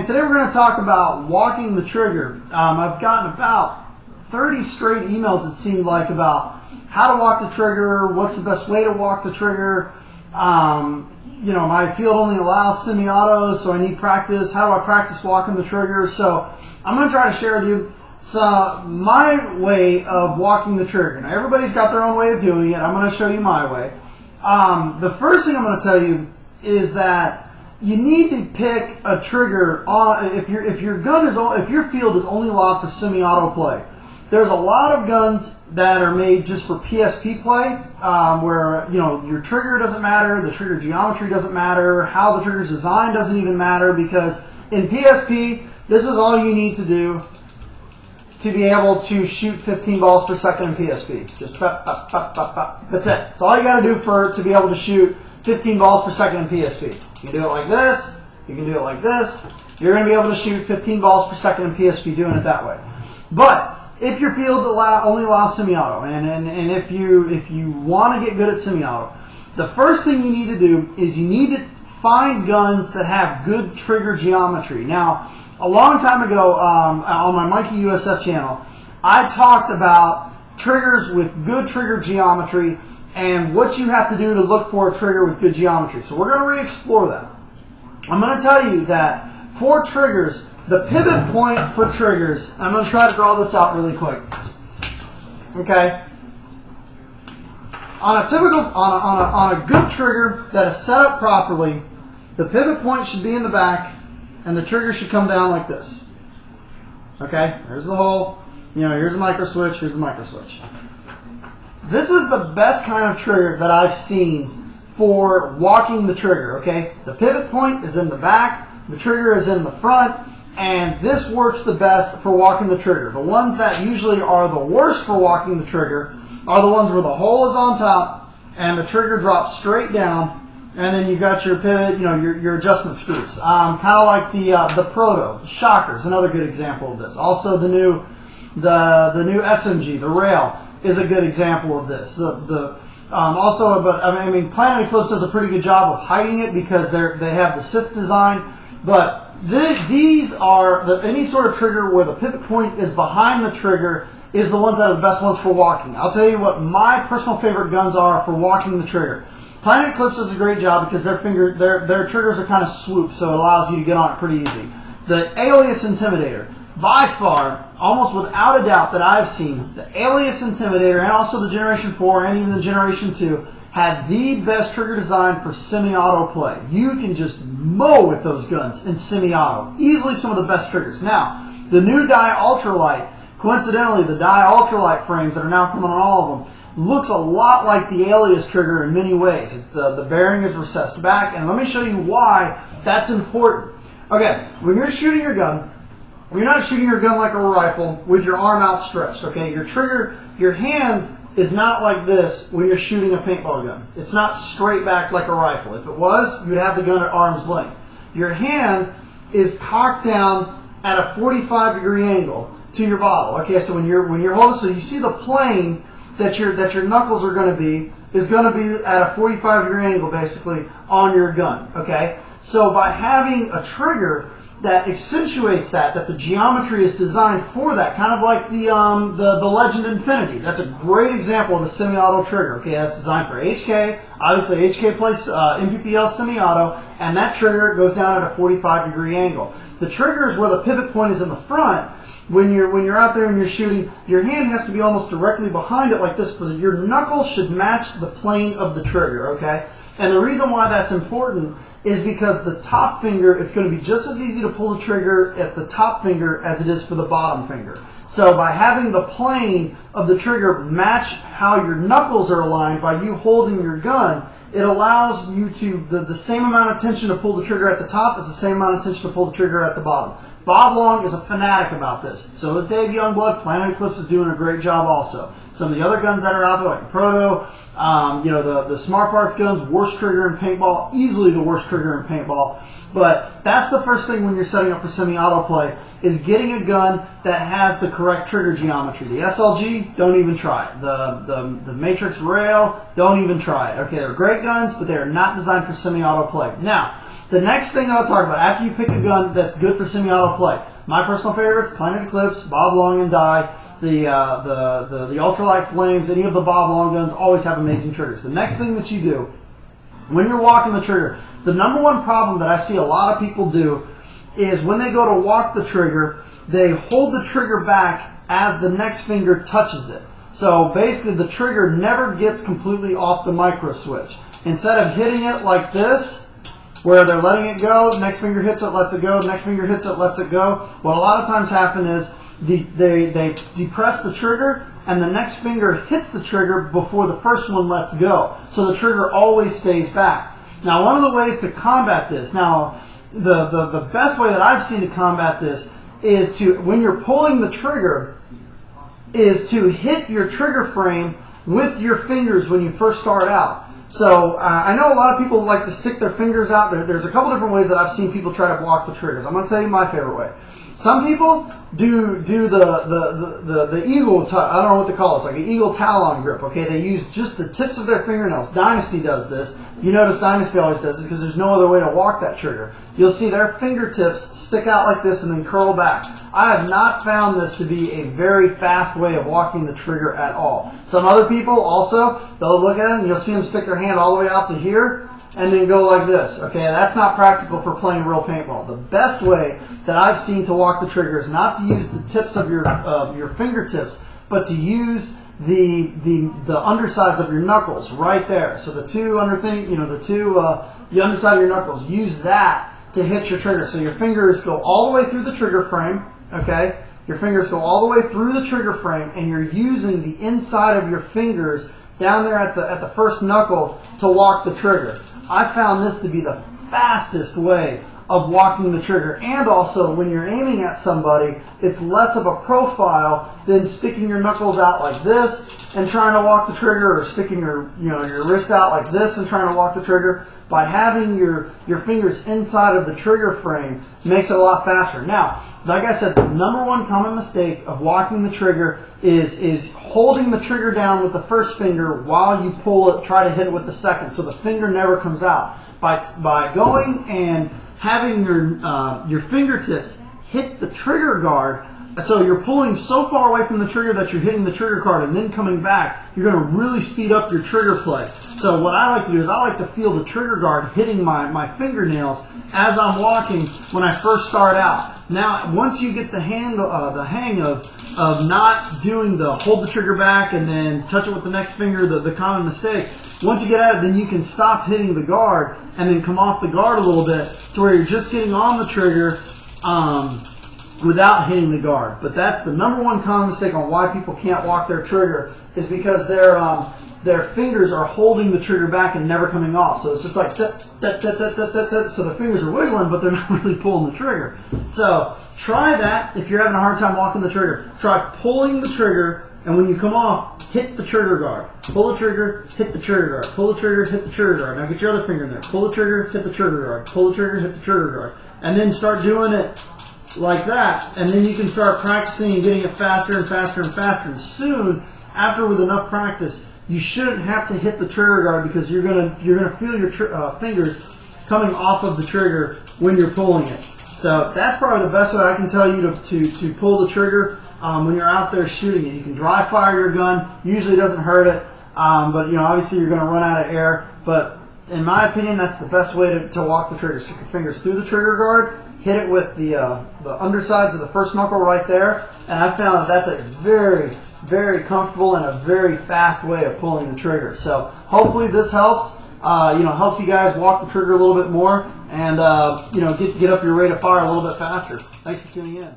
and today we're going to talk about walking the trigger. I've gotten about 30 straight emails, it seemed like, about how to walk the trigger, what's the best way to walk the trigger. You know, my field only allows semi-autos, so I need practice. How do I practice walking the trigger? So I'm going to try to share with you my way of walking the trigger. Now, everybody's got their own way of doing it. I'm going to show you my way. The first thing I'm going to tell you is that you need to pick a trigger on if your field is only allowed for semi-auto play. There's a lot of guns that are made just for PSP play, where your trigger doesn't matter, the trigger geometry doesn't matter, how the trigger's designed doesn't even matter, because in PSP this is all you need to do to be able to shoot 15 balls per second in PSP. Just pop, pop, pop, pop, pop. That's it. That's all you got to do to be able to shoot 15 balls per second in PSP. You can do it like this. You can do it like this. You're going to be able to shoot 15 balls per second in PSP doing it that way. But if your field only allows semi-auto, and if you want to get good at semi-auto, the first thing you need to do is you need to find guns that have good trigger geometry. Now, a long time ago on my Mikey USF channel, I talked about triggers with good trigger geometry and what you have to do to look for a trigger with good geometry. So we're going to re-explore that. I'm going to tell you that for triggers, the pivot point for triggers, I'm going to try to draw this out really quick. Okay? On a good trigger that is set up properly, the pivot point should be in the back and the trigger should come down like this. Okay? There's the hole. Here's the micro switch, here's the micro switch. This is the best kind of trigger that I've seen for walking the trigger, okay? The pivot point is in the back, the trigger is in the front, and this works the best for walking the trigger. The ones that usually are the worst for walking the trigger are the ones where the hole is on top and the trigger drops straight down, and then you got your pivot, your adjustment screws. Kind of like the Proto, the Shocker's another good example of this. Also the new SMG, the Rail, is a good example of this. Planet Eclipse does a pretty good job of hiding it because they have the Sith design, but these are any sort of trigger where the pivot point is behind the trigger is the ones that are the best ones for walking. I'll tell you what my personal favorite guns are for walking the trigger. Planet Eclipse does a great job because their triggers are kind of swoop, so it allows you to get on it pretty easy. The Alias Intimidator, by far, almost without a doubt that I've seen, the Alias Intimidator and also the Generation 4 and even the Generation 2 had the best trigger design for semi-auto play. You can just mow with those guns in semi-auto. Easily some of the best triggers. Now, the new Dye Ultralite, coincidentally, the Dye Ultralite frames that are now coming on all of them, looks a lot like the Alias trigger in many ways. The bearing is recessed back, and let me show you why that's important. Okay, when you're shooting your gun, you're not shooting your gun like a rifle with your arm outstretched, okay? Your hand is not like this when you're shooting a paintball gun. It's not straight back like a rifle. If it was, you'd have the gun at arm's length. Your hand is cocked down at a 45-degree angle to your bottle. Okay, so when you're holding, so you see the plane that your knuckles are going to be is going to be at a 45-degree angle basically on your gun. Okay, so by having a trigger that accentuates that the geometry is designed for that, kind of like the Legend Infinity. That's a great example of a semi-auto trigger. Okay, that's designed for HK. Obviously, HK plays MPPL semi-auto, and that trigger goes down at a 45-degree angle. The trigger is where the pivot point is in the front. When you're out there and you're shooting, your hand has to be almost directly behind it like this, but your knuckles should match the plane of the trigger. Okay. And the reason why that's important is because the top finger, it's going to be just as easy to pull the trigger at the top finger as it is for the bottom finger. So by having the plane of the trigger match how your knuckles are aligned by you holding your gun, it allows you to, the same amount of tension to pull the trigger at the top is the same amount of tension to pull the trigger at the bottom. Bob Long is a fanatic about this. So is Dave Youngblood. Planet Eclipse is doing a great job also. Some of the other guns that are out there, like the Proto, the Smart Parts guns, worst trigger in paintball, easily the worst trigger in paintball. But that's the first thing when you're setting up for semi-auto play, is getting a gun that has the correct trigger geometry. The SLG, don't even try it. The Matrix Rail, don't even try it. Okay, they're great guns, but they are not designed for semi-auto play. Now, The next thing I'll talk about after you pick a gun that's good for semi-auto play. My personal favorites: Planet Eclipse, Bob Long and Die, the Ultralite Frames. Any of the Bob Long guns always have amazing triggers. The next thing that you do when you're walking the trigger, the number one problem that I see a lot of people do is when they go to walk the trigger, they hold the trigger back as the next finger touches it. So basically the trigger never gets completely off the micro switch. Instead of hitting it like this, where they're letting it go, next finger hits it, lets it go, next finger hits it, lets it go, what a lot of times happen is they depress the trigger and the next finger hits the trigger before the first one lets go. So the trigger always stays back. Now, one of the ways to combat this, now the best way that I've seen to combat this is to, when you're pulling the trigger, is to hit your trigger frame with your fingers when you first start out. So I know a lot of people like to stick their fingers out. There's a couple different ways that I've seen people try to block the triggers. I'm going to tell you my favorite way. Some people do the eagle, I don't know what they call it. It's like an eagle talon grip. Okay, they use just the tips of their fingernails. Dynasty does this. You notice Dynasty always does this because there's no other way to walk that trigger. You'll see their fingertips stick out like this and then curl back. I have not found this to be a very fast way of walking the trigger at all. Some other people also, they'll look at it and you'll see them stick their hand all the way out to here and then go like this. Okay, that's not practical for playing real paintball. The best way that I've seen to walk the trigger is not to use the tips of your fingertips, but to use the undersides of your knuckles right there. So the two the underside of your knuckles. Use that to hit your trigger. So your fingers go all the way through the trigger frame. Okay, your fingers go all the way through the trigger frame, and you're using the inside of your fingers down there at the first knuckle to walk the trigger. I found this to be the fastest way of walking the trigger, and also when you're aiming at somebody, it's less of a profile than sticking your knuckles out like this and trying to walk the trigger, or sticking your wrist out like this and trying to walk the trigger. By having your fingers inside of the trigger frame makes it a lot faster. Now, like I said, the number one common mistake of walking the trigger is holding the trigger down with the first finger while you pull it, try to hit it with the second, so the finger never comes out. By going and having your fingertips hit the trigger guard, so you're pulling so far away from the trigger that you're hitting the trigger guard and then coming back, you're going to really speed up your trigger play. So what I like to do is I like to feel the trigger guard hitting my fingernails as I'm walking when I first start out. Now, once you get the hang of not doing the hold the trigger back and then touch it with the next finger, the common mistake, once you get at it, then you can stop hitting the guard and then come off the guard a little bit to where you're just getting on the trigger without hitting the guard. But that's the number one common mistake on why people can't walk their trigger, is because their fingers are holding the trigger back and never coming off. So it's just like so the fingers are wiggling, but they're not really pulling the trigger. So try that if you're having a hard time walking the trigger. Try pulling the trigger, and when you come off, hit the trigger guard. Pull the trigger, hit the trigger guard. Pull the trigger, hit the trigger guard. Now get your other finger in there. Pull the trigger, hit the trigger guard. Pull the trigger, hit the trigger guard. And then start doing it like that, and then you can start practicing and getting it faster and faster and faster. And soon, after with enough practice, you shouldn't have to hit the trigger guard, because you're gonna feel your fingers coming off of the trigger when you're pulling it. So that's probably the best way I can tell you to pull the trigger when you're out there shooting it. You can dry fire your gun. Usually doesn't hurt it, but obviously you're going to run out of air. But in my opinion, that's the best way to walk the trigger. Stick your fingers through the trigger guard, hit it with the undersides of the first knuckle right there, and I found that that's a very, very comfortable and a very fast way of pulling the trigger. So hopefully this helps. Helps you guys walk the trigger a little bit more, and get up your rate of fire a little bit faster. Thanks for tuning in.